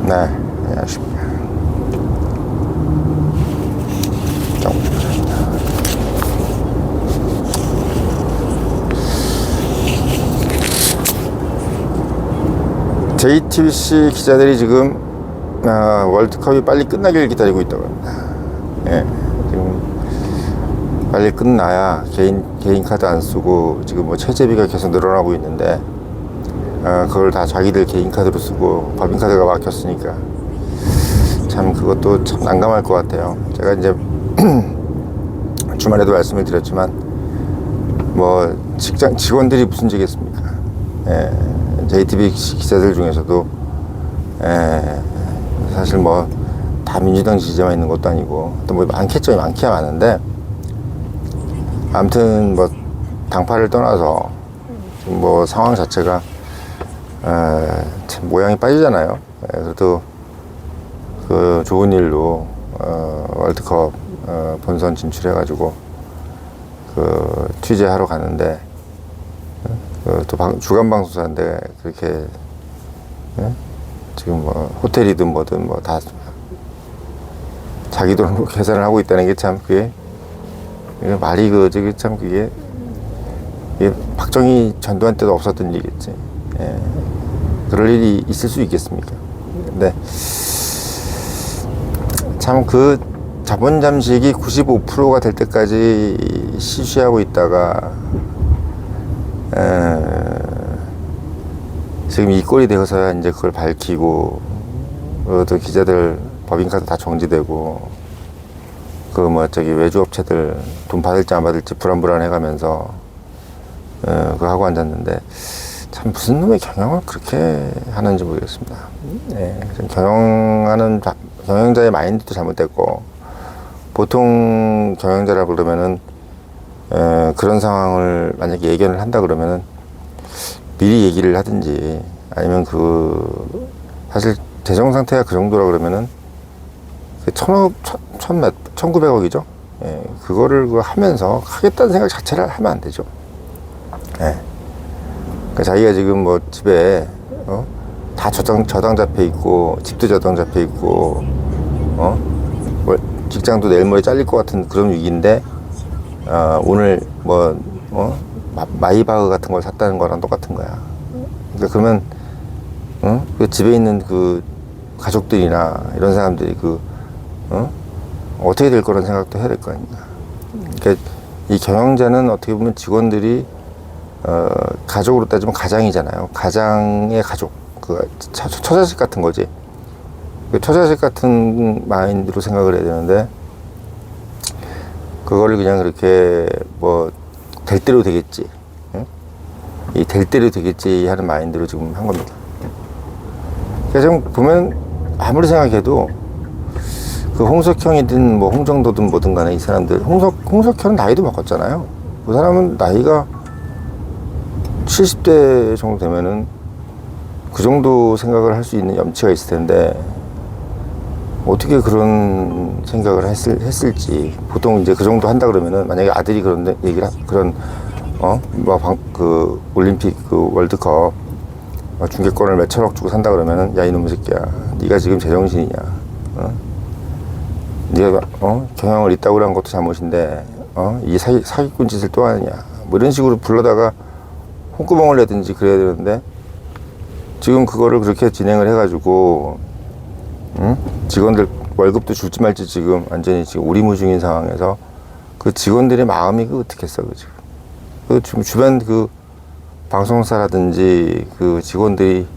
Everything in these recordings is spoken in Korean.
네, 안녕하십니까. JTBC 기자들이 지금 월드컵이 빨리 끝나길 기다리고 있다고 합니다. 예, 지금 빨리 끝나야 개인 카드 안 쓰고 지금 뭐 체제비가 계속 늘어나고 있는데 그걸 다 자기들 개인 카드로 쓰고 법인 카드가 막혔으니까 참 그것도 참 난감할 것 같아요. 제가 이제 주말에도 말씀을 드렸지만 뭐 직원들이 무슨 지겠습니까? 예, JTBC 기자들 중에서도 사실 뭐 다 민주당 지지자만 있는 것도 아니고 또 뭐 많겠죠. 많기야 많은데 아무튼 뭐 당파를 떠나서 지금 뭐 상황 자체가 참 모양이 빠지잖아요. 그래도 그 좋은 일로 월드컵 본선 진출해가지고 그 취재하러 갔는데 또 주간 방송사인데 그렇게 지금 뭐 호텔이든 뭐든 뭐 다 자기 돈으로 계산을 하고 있다는 게 참 그게 말이 그저기 참 그게 박정희 전두환 때도 없었던 일이겠지. 그럴 일이 있을 수 있겠습니까? 근데 참 그 자본 잠식이 95%가 될 때까지 시시하고 있다가 지금 이 꼴이 되어서야 이제 그걸 밝히고 또 기자들 법인카드 다 정지되고 그 뭐 저기 외주업체들 돈 받을지 안 받을지 불안해가면서 그거 하고 앉았는데 참 무슨 놈의 경영을 그렇게 하는지 모르겠습니다. 경영자의 마인드도 잘못됐고 보통 경영자라 그러면은 그런 상황을 만약에 예견을 한다 그러면은 미리 얘기를 하든지 아니면 사실 재정 상태가 그 정도라 그러면은 1900억이죠. 그거를 하면서 하겠다는 생각 자체를 하면 안 되죠. 그러니까 자기가 지금 뭐 집에 다 저당 잡혀 있고 집도 저당 잡혀 있고 직장도 내일 모레 잘릴 것 같은 그런 위기인데 오늘 마이바흐 같은 걸 샀다는 거랑 똑같은 거야. 그러니까 그러면 그 집에 있는 그 가족들이나 이런 사람들이 어떻게 될 거라는 생각도 해야 될 거 아닙니까? 그러니까 이 경영자는 어떻게 보면 직원들이 가족으로 따지면 가장이잖아요. 가장의 가족, 처자식 같은 거지. 처자식 같은 마인드로 생각을 해야 되는데 그거를 그냥 그렇게 뭐 될 대로 되겠지, 이 될 대로 되겠지 하는 마인드로 지금 한 겁니다. 그러니까 지금 보면 아무리 생각해도 그 홍석형이든 뭐 홍정도든 뭐든 간에 이 사람들 홍석형은 나이도 먹었잖아요. 그 사람은 나이가 70대 정도 되면은 그 정도 생각을 할 수 있는 염치가 있을 텐데 어떻게 그런 생각을 했을지. 보통 이제 그 정도 한다 그러면은 만약에 아들이 그런 얘기를 그 올림픽 그 월드컵 중계권을 몇 천억 주고 산다 그러면은 야 이놈의 새끼야, 네가 지금 제정신이냐? 네가 경영을 이따구로 한 것도 잘못인데 이 사기꾼 짓을 또 하느냐? 뭐 이런 식으로 불러다가 홍구멍을 내든지 그래야 되는데 지금 그거를 그렇게 진행을 해가지고 직원들 월급도 줄지 말지 지금 완전히 지금 오리무중인 상황에서 그 직원들의 마음이 어떻겠어, 그 지금. 지금 주변 방송사라든지 그 직원들이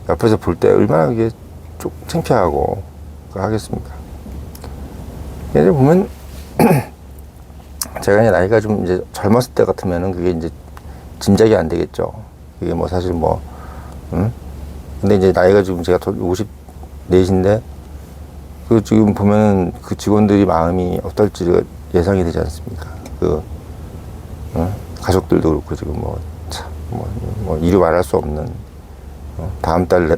옆에서 볼 때 얼마나 이게 좀 창피하고 하겠습니까? 예를 보면 제가 이제 나이가 좀 이제 젊었을 때 같으면은 그게 이제 짐작이 안 되겠죠. 이게 뭐 사실 근데 이제 나이가 지금 제가 54인데 지금 보면은 그 직원들이 마음이 어떨지 예상이 되지 않습니까? 가족들도 그렇고 지금 이루 말할 수 없는 다음 달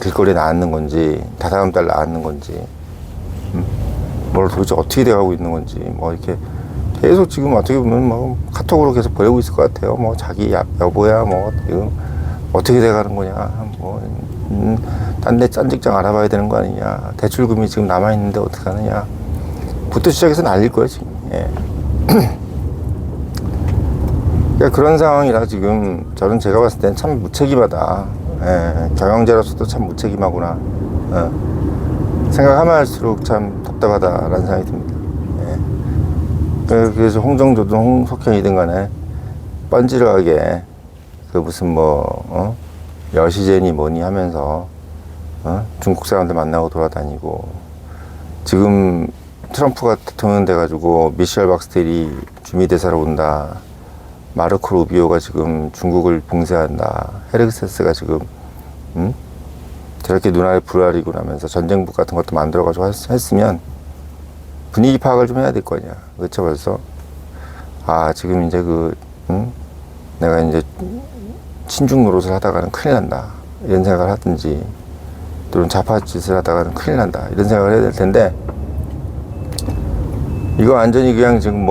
길거리에 나왔는 건지 다다음 달 나왔는 건지 뭘 도대체 어떻게 돼가고 있는 건지 이렇게 계속 지금 어떻게 보면 카톡으로 계속 보내고 있을 것 같아요. 자기 여보야 지금 어떻게 돼가는 거냐, 딴 데 짠 직장 알아봐야 되는 거 아니냐. 대출금이 지금 남아있는데 어떡하느냐. 부터 시작해서 날릴 거예요, 지금. 예. 그러니까 그런 상황이라 지금 저는 제가 봤을 때는 참 무책임하다. 예. 경영자로서도 참 무책임하구나. 생각하면 할수록 참 답답하다라는 생각이 듭니다. 예. 그래서 홍정도든 홍석현이든 간에 뻔질하게 그 무슨 뭐, 여시제니 뭐니 하면서, 중국 사람들 만나고 돌아다니고, 지금 트럼프가 대통령 돼가지고 미셸 박스텔이 주미대사로 온다. 마르코 루비오가 지금 중국을 봉쇄한다. 헤르크세스가 지금, 저렇게 눈알에 불 아리고 나면서 전쟁북 같은 것도 만들어가지고 했으면 분위기 파악을 좀 해야 될 거 아니야. 그렇죠, 벌써? 아, 지금 이제 내가 이제 친중 노릇을 하다가는 큰일 난다. 이런 생각을 하든지, 또는 좌파 짓을 하다가는 큰일 난다. 이런 생각을 해야 될 텐데, 이거 완전히 그냥 지금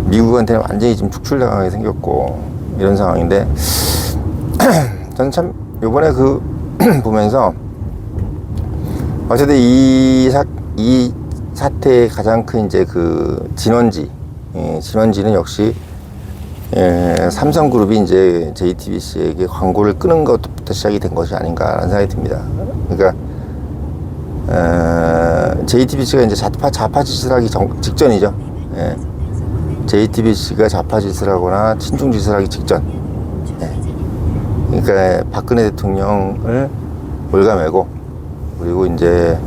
미국한테는 완전히 지금 축출당하게 생겼고, 이런 상황인데, 저는 참, 요번에 보면서, 어쨌든 이 사태의 가장 큰 이제 진원지는 역시, 삼성그룹이 이제 JTBC에게 광고를 끄는 것부터 시작이 된 것이 아닌가라는 생각이 듭니다. 그러니까, JTBC가 이제 좌파 짓을 하기 직전이죠. 예. JTBC가 좌파 짓을 하거나 친중 짓을 하기 직전. 예. 그러니까 박근혜 대통령을 올가매고, 그리고 이제,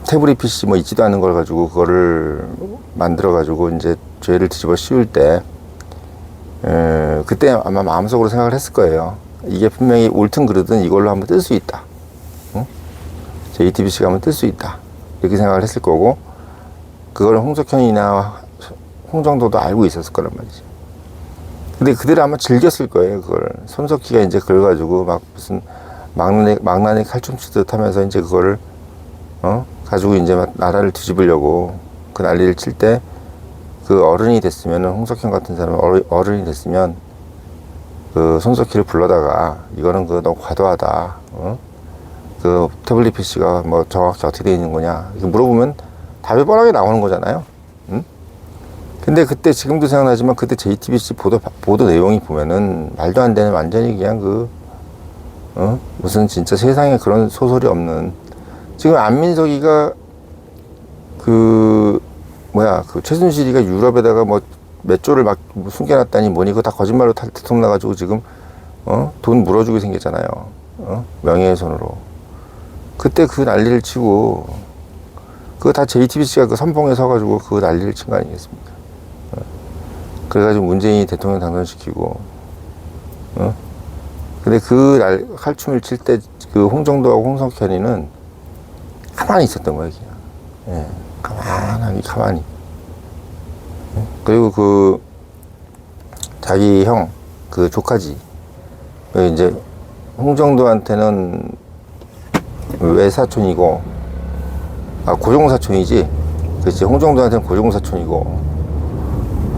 태블릿 PC 뭐 있지도 않은 걸 가지고 그거를 만들어가지고 이제 죄를 뒤집어 씌울 때, 그때 아마 마음속으로 생각을 했을 거예요. 이게 분명히 옳든 그르든 이걸로 한번 뜰 수 있다. 응? JTBC가 한번 뜰 수 있다. 이렇게 생각을 했을 거고, 그걸 홍석현이나 홍정도도 알고 있었을 거란 말이지. 근데 그들은 아마 즐겼을 거예요, 그걸. 손석희가 이제 그걸 가지고 막 무슨 망나니 칼춤 추듯 하면서 이제 그거를, 가지고 이제 막 나라를 뒤집으려고 그 난리를 칠 때, 그 어른이 됐으면, 홍석현 같은 사람은 어른이 됐으면, 그 손석희를 불러다가, 이거는 너무 과도하다. 그 태블릿 PC가 뭐 정확히 어떻게 되어 있는 거냐. 이렇게 물어보면 답이 뻔하게 나오는 거잖아요. 응? 근데 그때 지금도 생각나지만 그때 JTBC 보도 내용이 보면은 말도 안 되는 완전히 그냥 무슨 진짜 세상에 그런 소설이 없는. 지금 안민석이가 최순실이가 유럽에다가 뭐 몇 조를 막 숨겨놨다니 뭐니 그거 다 거짓말로 대통령 나가지고 지금 돈 물어주게 생겼잖아요. 명예훼손으로. 그때 그 난리를 치고 그거 다 JTBC가 그 선봉에 서가지고 그 난리를 친 거 아니겠습니까? 그래가지고 문재인이 대통령 당선시키고, 근데 칼춤을 칠 때 그 홍정도하고 홍석현이는 가만히 있었던 거예요, 그냥. 예, 가만히. 그리고 자기 형, 조카지. 이제 홍정도한테는 외사촌이고, 고종사촌이지. 그렇지. 홍정도한테는 고종사촌이고,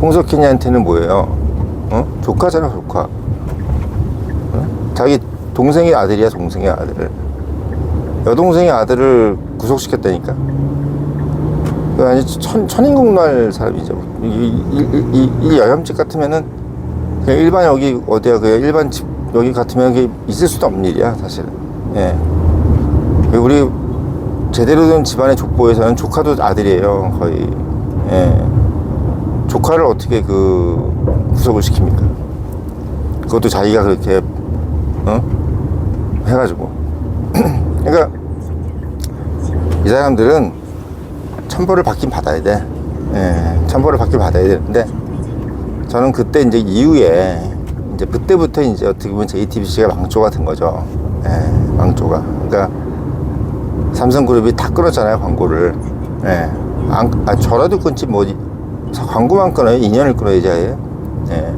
홍석현이한테는 뭐예요? 조카잖아, 조카. 자기 동생의 아들이야, 동생의 아들. 여동생의 아들을 구속시켰다니까. 아니, 천인국날 사람이죠. 이 여혐집 같으면은, 그냥 일반 여기, 어디야, 일반 집, 여기 같으면 이게 있을 수도 없는 일이야, 사실은. 예. 우리 제대로 된 집안의 족보에서는 조카도 아들이에요, 거의. 예. 조카를 어떻게 구속을 시킵니까? 그것도 자기가 그렇게, 해가지고. 그러니까, 이 사람들은 천벌을 받긴 받아야 돼. 예. 천벌을 받긴 받아야 되는데, 저는 그때 이제 이후에, 이제 그때부터 이제 어떻게 보면 JTBC가 망조가 된 거죠. 예. 망조가. 그러니까, 삼성그룹이 다 끊었잖아요, 광고를. 예. 저라도 끊지, 광고만 끊어요. 2년을 끊어야지, 아예. 예.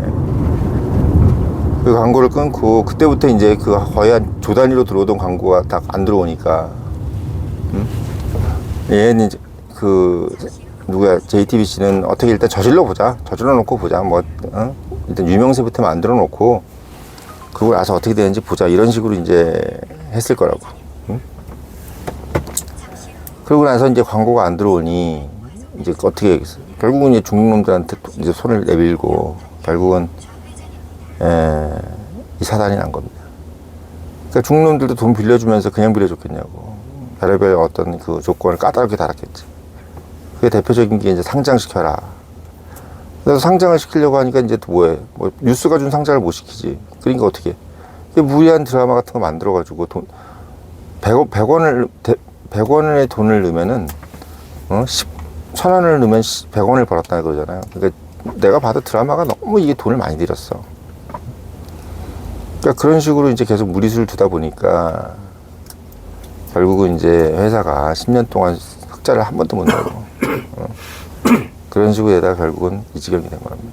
그 광고를 끊고, 그때부터 이제 거의 한 조 단위로 들어오던 광고가 다 안 들어오니까. 얘는 이제, JTBC는 어떻게 일단 저질러 놓고 보자. 일단 유명세부터 만들어 놓고 그러고 나서 어떻게 되는지 보자 이런 식으로 이제 했을 거라고. 응? 그러고 나서 이제 광고가 안 들어오니 이제 어떻게 해야겠어. 결국은 이제 중국놈들한테 이제 손을 내밀고 결국은 이 사단이 난 겁니다. 그러니까 중국놈들도 돈 빌려주면서 그냥 빌려줬겠냐고. 별의별 어떤 그 조건을 까다롭게 달았겠지. 그게 대표적인 게 이제 상장시켜라. 그래서 상장을 시키려고 하니까 이제 또 뭐해. 뭐 뉴스가 준 상장을 못 시키지. 그러니까 어떻게 해. 무리한 드라마 같은 거 만들어가지고 100원의 돈을 넣으면은, 10,000원을 넣으면 100원을 벌었다 그러잖아요. 그러니까 내가 봐도 드라마가 너무 이게 돈을 많이 들였어. 그러니까 그런 식으로 이제 계속 무리수를 두다 보니까 결국은 이제 회사가 10년 동안 흑자를 한 번도 못 내고, 그런 식으로 되다가 결국은 이 지경이 된 겁니다.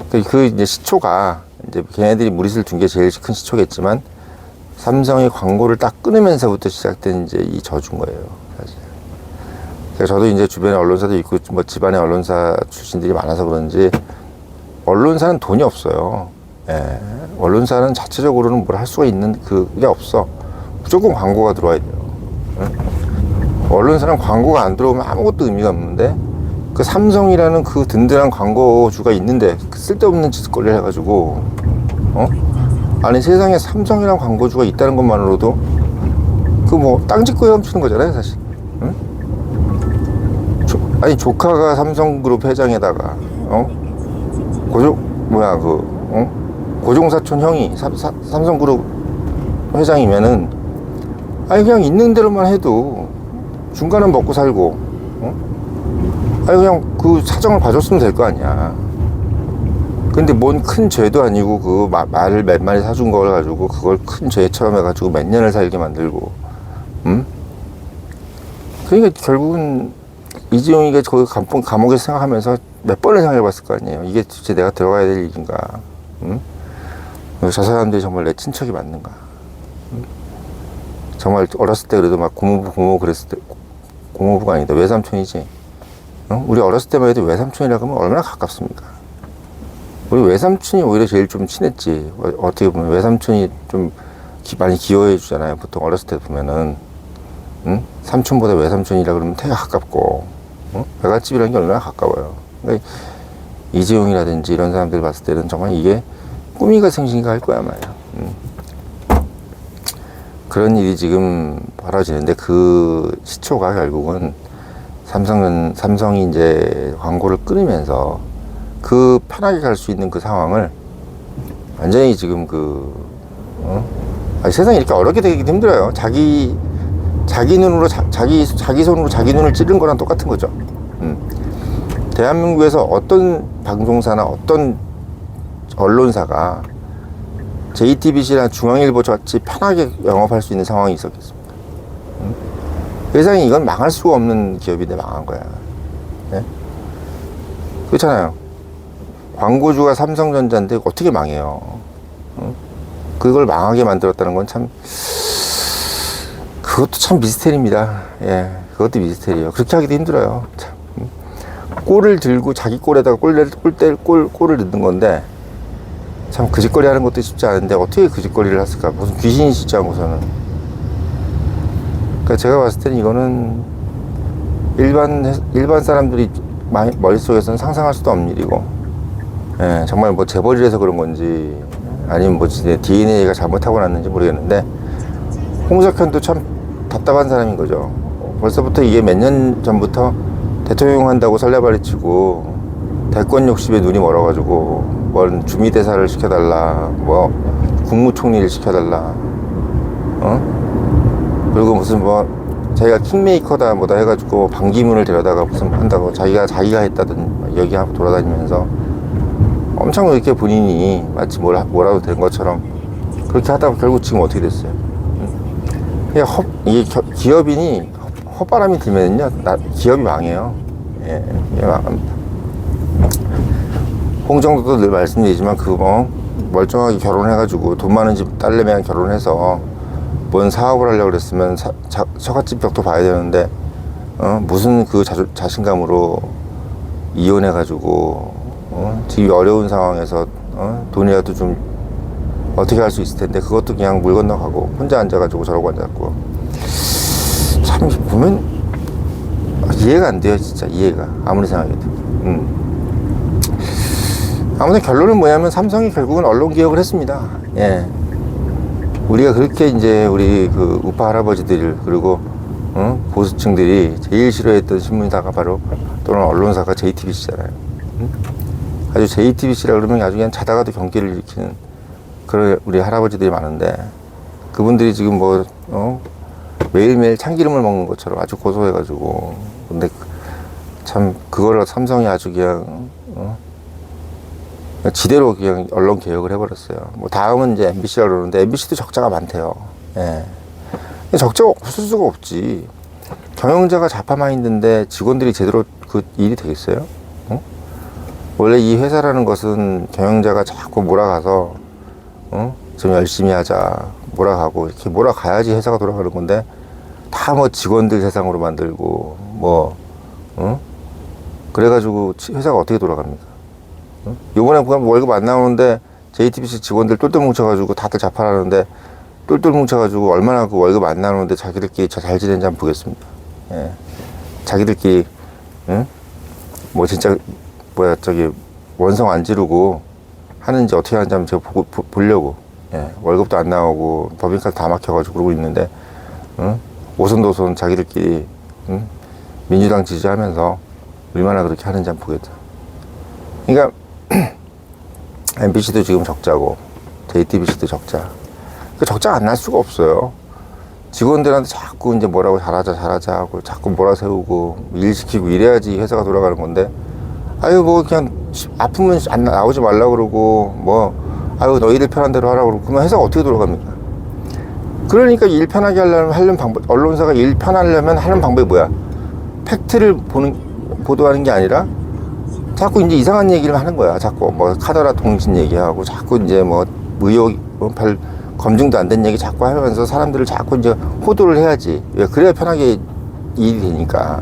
그러니까 그 이제 시초가 이제 걔네들이 무리수를 둔 게 제일 큰 시초겠지만 삼성이 광고를 딱 끊으면서부터 시작된 이제 이 저주인 거예요, 사실. 그러니까 저도 이제 주변에 언론사도 있고 뭐 집안에 언론사 출신들이 많아서 그런지 언론사는 돈이 없어요. 예. 언론사는 자체적으로는 뭘 할 수가 있는 그게 없어. 무조건 광고가 들어와야 돼요. 예? 언론사는 광고가 안 들어오면 아무것도 의미가 없는데 그 삼성이라는 그 든든한 광고주가 있는데 그 쓸데없는 짓거리를 해가지고 아니 세상에 삼성이라는 광고주가 있다는 것만으로도 그 뭐 땅 짓고 헤엄치는 거잖아요, 사실. 응? 아니 조카가 삼성그룹 회장에다가 고종사촌 형이 삼성그룹 회장이면은 아니 그냥 있는 대로만 해도 중간은 먹고 살고 아니 그냥 그 사정을 봐줬으면 될 거 아니야. 근데 뭔 큰 죄도 아니고 그 말을 몇 마리 사준 걸 가지고 그걸 큰 죄처럼 해가지고 몇 년을 살게 만들고, 그러니까 결국은 이재용이가 거기 감옥에서 생각하면서 몇 번을 생각해봤을 거 아니에요. 이게 도대체 내가 들어가야 될 일인가? 저 사람들이 정말 내 친척이 맞는가? 정말 어렸을 때 그래도 막 고모부 그랬을 때 고모부가 아니다 외삼촌이지. 우리 어렸을 때만 해도 외삼촌이라고 하면 얼마나 가깝습니까? 우리 외삼촌이 오히려 제일 좀 친했지. 어떻게 보면 외삼촌이 좀 많이 기여해 주잖아요. 보통 어렸을 때 보면은 삼촌보다 외삼촌이라 그러면 되게 가깝고 외갓집이라는 게 얼마나 가까워요. 그러니까 이재용이라든지 이런 사람들 봤을 때는 정말 이게 꿈이가 생신가 할 거야 말이야. 그런 일이 지금 벌어지는데 그 시초가 결국은 삼성이 이제 광고를 끊으면서 그 편하게 갈 수 있는 그 상황을 완전히 지금 아니, 세상이 이렇게 어렵게 되기도 힘들어요. 자기 눈으로 자기 손으로 자기 눈을 찌른 거랑 똑같은 거죠. 대한민국에서 어떤 방송사나 어떤 언론사가 JTBC나 중앙일보 같이 편하게 영업할 수 있는 상황이 있었겠습니까? 세상에 이건 망할 수가 없는 기업인데 망한 거야. 네? 그렇잖아요. 광고주가 삼성전자인데 어떻게 망해요? 그걸 망하게 만들었다는 건 참, 그것도 참 미스테리입니다. 예, 그것도 미스테리예요. 그렇게 하기도 힘들어요. 참. 골을 들고 자기 골에다가 골을 넣는 건데 참 그 짓거리 하는 것도 쉽지 않은데 어떻게 그 짓거리를 했을까? 무슨 귀신이 짓지 않고서는. 그러니까 제가 봤을 때는 이거는 일반 사람들이 머릿속에서는 상상할 수도 없는 일이고, 예, 정말 뭐 재벌이라서 그런 건지 아니면 뭐 DNA가 잘못하고 났는지 모르겠는데 홍석현도 참 답답한 사람인 거죠. 벌써부터 이게 몇 년 전부터 대통령 한다고 설레발치고 대권 욕심에 눈이 멀어가지고 뭘 주미대사를 시켜달라, 뭐 국무총리를 시켜달라, 그리고 무슨 뭐 자기가 킹메이커다 뭐다 해가지고 반기문을 데려다가 무슨 한다고 자기가 했다든 얘기하고 돌아다니면서 엄청 이렇게 본인이 마치 뭐라도 된 것처럼 그렇게 하다가 결국 지금 어떻게 됐어요? 이게 기업인이 헛바람이 들면요 기업이 망해요. 예, 망합니다. 홍정도도 늘 말씀드리지만 멀쩡하게 결혼해가지고 돈 많은 집 딸내미랑 결혼해서 뭔 사업을 하려고 그랬으면 처갓집 벽도 봐야 되는데 무슨 그 자신감으로 이혼해가지고 지금 어려운 상황에서 돈이라도 좀 어떻게 할 수 있을 텐데 그것도 그냥 물 건너가고 혼자 앉아가지고 저러고 앉았고 참 보면 이해가 안 돼요. 진짜 이해가 아무리 생각해도. 아무튼 결론은 뭐냐면 삼성이 결국은 언론개혁을 했습니다. 예. 우리가 그렇게 이제 우리 그 우파 할아버지들 그리고 보수층들이 제일 싫어했던 신문사가 바로 또는 언론사가 JTBC잖아요. 아주 JTBC라 그러면 아주 그냥 자다가도 경기를 일으키는 그런 우리 할아버지들이 많은데 그분들이 지금 뭐 매일매일 참기름을 먹는 것처럼 아주 고소해가지고 근데 참 그거를 삼성이 아주 그냥 지대로 그냥 언론 개혁을 해버렸어요. 뭐 다음은 이제 MBC라 그러는데 MBC도 적자가 많대요. 예. 적자가 없을 수가 없지. 경영자가 좌파 마인드인데 직원들이 제대로 그 일이 되겠어요? 원래 이 회사라는 것은 경영자가 자꾸 몰아가서 좀 열심히 하자 몰아가고 이렇게 몰아가야지 회사가 돌아가는 건데 다 뭐 직원들 세상으로 만들고 뭐 그래가지고 회사가 어떻게 돌아갑니까? 요번에 보면 월급 안 나오는데 JTBC 직원들 똘똘 뭉쳐가지고 다들 자파라는데 똘똘 뭉쳐가지고 얼마나 그 월급 안 나오는데 자기들끼리 잘 지내는지 한번 보겠습니다. 예. 자기들끼리 뭐 진짜 뭐야 저기 원성 안 지르고 하는지 어떻게 하는지 한번 제가 보려고. 예. 월급도 안 나오고 법인카드 다 막혀가지고 그러고 있는데 오손도손 자기들끼리 민주당 지지하면서 얼마나 그렇게 하는지 한번 보겠다. 그러니까 MBC도 지금 적자고 JTBC도 적자. 그러니까 적자가 안 날 수가 없어요. 직원들한테 자꾸 이제 뭐라고 잘하자 하고 자꾸 몰아세우고 일 시키고 이래야지 회사가 돌아가는 건데 아유 뭐 그냥 아프면 안 나오지 말라 그러고 뭐 아유 너희들 편한 대로 하라고 그러고 그러면 회사가 어떻게 돌아갑니까? 그러니까 일 편하게 하려는 방법, 언론사가 일 편하려면 하는 방법이 뭐야? 팩트를 보도하는 게 아니라 자꾸 이제 이상한 얘기를 하는 거야. 자꾸 뭐 카더라 통신 얘기하고 자꾸 이제 뭐 의혹 별 검증도 안 된 얘기 자꾸 하면서 사람들을 자꾸 이제 호도를 해야지. 왜 그래야 편하게 일이 되니까.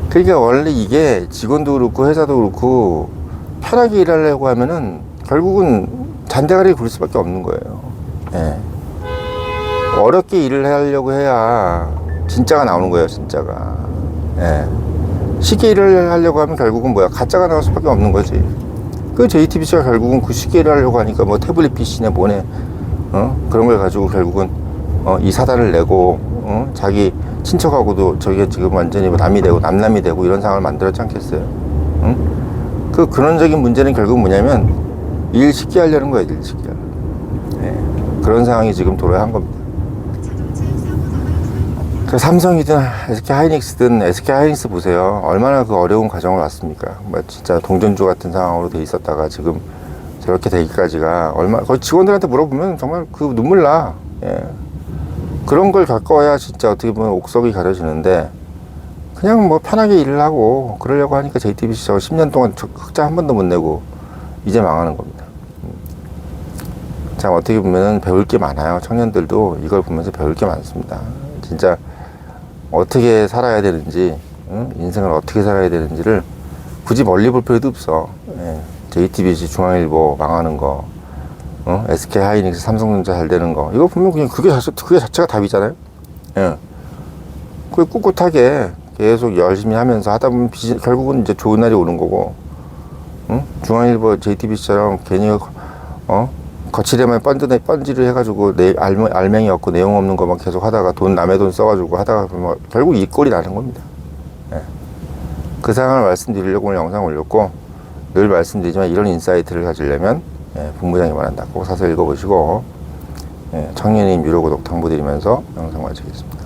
그러니까 원래 이게 직원도 그렇고 회사도 그렇고 편하게 일하려고 하면은 결국은 잔대가리 굴 수밖에 없는 거예요. 예. 어렵게 일을 하려고 해야 진짜가 나오는 거예요. 진짜가. 예. 쉽게 일을 하려고 하면 결국은 뭐야 가짜가 나올 수밖에 없는 거지. 그 JTBC가 결국은 그 쉽게 일을 하려고 하니까 뭐 태블릿 PC네 뭐네 그런 걸 가지고 결국은 이 사단을 내고 자기 친척하고도 저게 지금 완전히 남이 되고 남남이 되고 이런 상황을 만들었지 않겠어요? 그 근원적인 문제는 결국 뭐냐면 일 쉽게 하려는 거예요. 일 쉽게 하려는. 네. 그런 상황이 지금 도래한 겁니다. 그 삼성이든 SK하이닉스든 SK하이닉스 보세요. 얼마나 그 어려운 과정을 왔습니까? 뭐 진짜 동전주 같은 상황으로 돼 있었다가 지금 저렇게 되기까지가 거의 직원들한테 물어보면 정말 그 눈물 나. 예. 그런 걸 겪어야 진짜 어떻게 보면 옥석이 가려지는데 그냥 뭐 편하게 일을 하고 그러려고 하니까 JTBC 저 10년 동안 흑자 한 번도 못 내고 이제 망하는 겁니다. 참 어떻게 보면 배울 게 많아요. 청년들도 이걸 보면서 배울 게 많습니다. 진짜 어떻게 살아야 되는지 인생을 어떻게 살아야 되는지를 굳이 멀리 볼 필요도 없어. 예. JTBC 중앙일보 망하는 거 SK하이닉스 삼성전자 잘 되는 거 이거 보면 그냥 그게 자체가 답이잖아요. 예. 그 꿋꿋하게 계속 열심히 하면서 하다 보면 결국은 이제 좋은 날이 오는 거고 중앙일보 JTBC처럼 괜히 거칠에만 번지를 해가지고 알맹이 없고 내용 없는 것만 계속 하다가 남의 돈 써가지고 하다가 보면 결국 이 꼴이 나는 겁니다. 예. 그 상황을 말씀드리려고 오늘 영상 올렸고 늘 말씀드리지만 이런 인사이트를 가지려면 본부장이 말한다. 꼭 사서 읽어보시고 청년님 유료 구독 당부드리면서 영상 마치겠습니다.